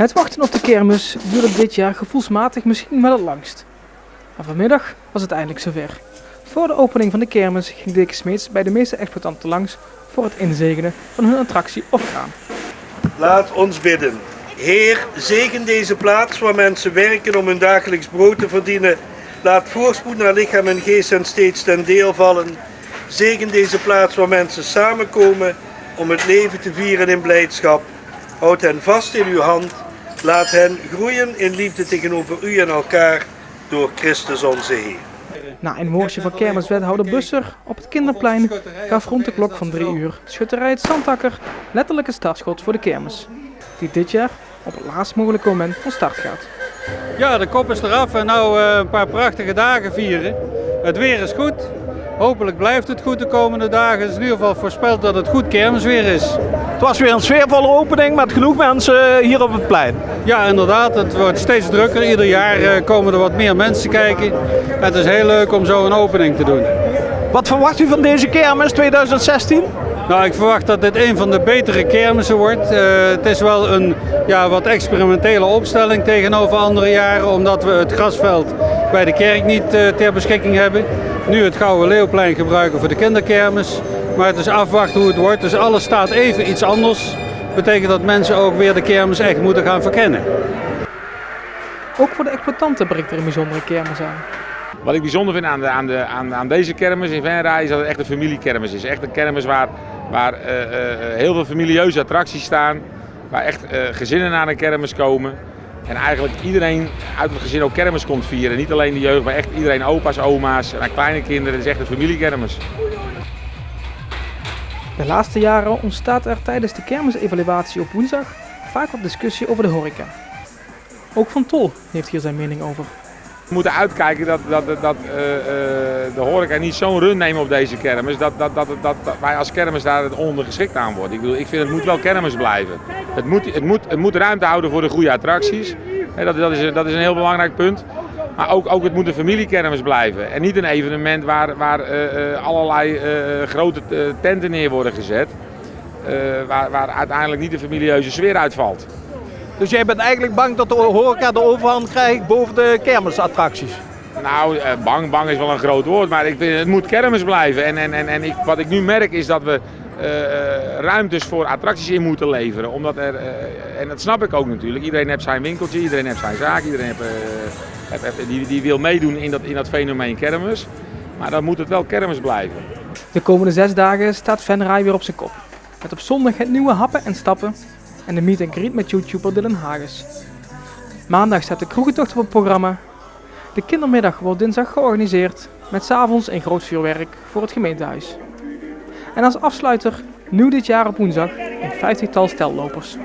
Het wachten op de kermis duurde dit jaar gevoelsmatig misschien wel het langst. Maar vanmiddag was het eindelijk zover. Voor de opening van de kermis ging Dick Smeets bij de meeste exploitanten langs voor het inzegenen van hun attractie of kraan. Laat ons bidden. Heer, zegen deze plaats waar mensen werken om hun dagelijks brood te verdienen. Laat voorspoed naar lichaam en geest hen steeds ten deel vallen. Zegen deze plaats waar mensen samenkomen om het leven te vieren in blijdschap. Houd hen vast in uw hand. Laat hen groeien in liefde tegenover u en elkaar door Christus onze Heer. Na een woordje van kermiswethouder Busser op het Kinderplein gaf rond de klok van 3 uur schutterij het Zandtakker letterlijk een startschot voor de kermis. Die dit jaar op het laatst mogelijke moment van start gaat. Ja, de kop is eraf en nou een paar prachtige dagen vieren. Het weer is goed. Hopelijk blijft het goed de komende dagen. Het is in ieder geval voorspeld dat het goed kermisweer is. Het was weer een sfeervolle opening met genoeg mensen hier op het plein. Ja, inderdaad. Het wordt steeds drukker. Ieder jaar komen er wat meer mensen kijken. Het is heel leuk om zo een opening te doen. Wat verwacht u van deze kermis 2016? Nou, ik verwacht dat dit een van de betere kermissen wordt. Het is wel een wat experimentele opstelling tegenover andere jaren, omdat we het grasveld bij de kerk niet ter beschikking hebben. Nu het Gouden Leeuwplein gebruiken voor de kinderkermis. Maar het is afwachten hoe het wordt. Dus alles staat even iets anders. Dat betekent dat mensen ook weer de kermis echt moeten gaan verkennen. Ook voor de exploitanten breekt er een bijzondere kermis aan. Wat ik bijzonder vind aan deze kermis in Venray is dat het echt een familiekermis is. Echt een kermis waar heel veel familieuze attracties staan. Waar echt gezinnen naar een kermis komen. En eigenlijk iedereen uit het gezin ook kermis komt vieren. Niet alleen de jeugd, maar echt iedereen, opa's, oma's en kleine kinderen. Het is echt een familiekermis. De laatste jaren ontstaat er tijdens de kermisevaluatie op woensdag vaak wat discussie over de horeca. Ook Van Tol heeft hier zijn mening over. We moeten uitkijken dat de horeca niet zo'n run nemen op deze kermis. Dat wij als kermis daar ondergeschikt aan worden. Ik vind het moet wel kermis blijven. Het moet ruimte houden voor de goede attracties. Dat is een heel belangrijk punt. Maar ook het moet een familiekermis blijven. En niet een evenement waar allerlei grote tenten neer worden gezet. Waar uiteindelijk niet de familieuze sfeer uitvalt. Dus jij bent eigenlijk bang dat de horeca de overhand krijgt boven de kermisattracties? Nou, bang is wel een groot woord, maar ik vind, het moet kermis blijven. Wat ik nu merk is dat we ruimtes voor attracties in moeten leveren. Omdat en dat snap ik ook natuurlijk, iedereen heeft zijn winkeltje, iedereen heeft zijn zaak, iedereen die wil meedoen in dat fenomeen kermis. Maar dan moet het wel kermis blijven. De komende 6 dagen staat Venray weer op zijn kop. Met op zondag het nieuwe happen en stappen en de meet and greet met YouTuber Dylan Hagens. Maandag staat de kroegentocht op het programma. De kindermiddag wordt dinsdag georganiseerd met 's avonds een groot vuurwerk voor het gemeentehuis. En als afsluiter, nieuw dit jaar op woensdag, een 50-tal stellopers.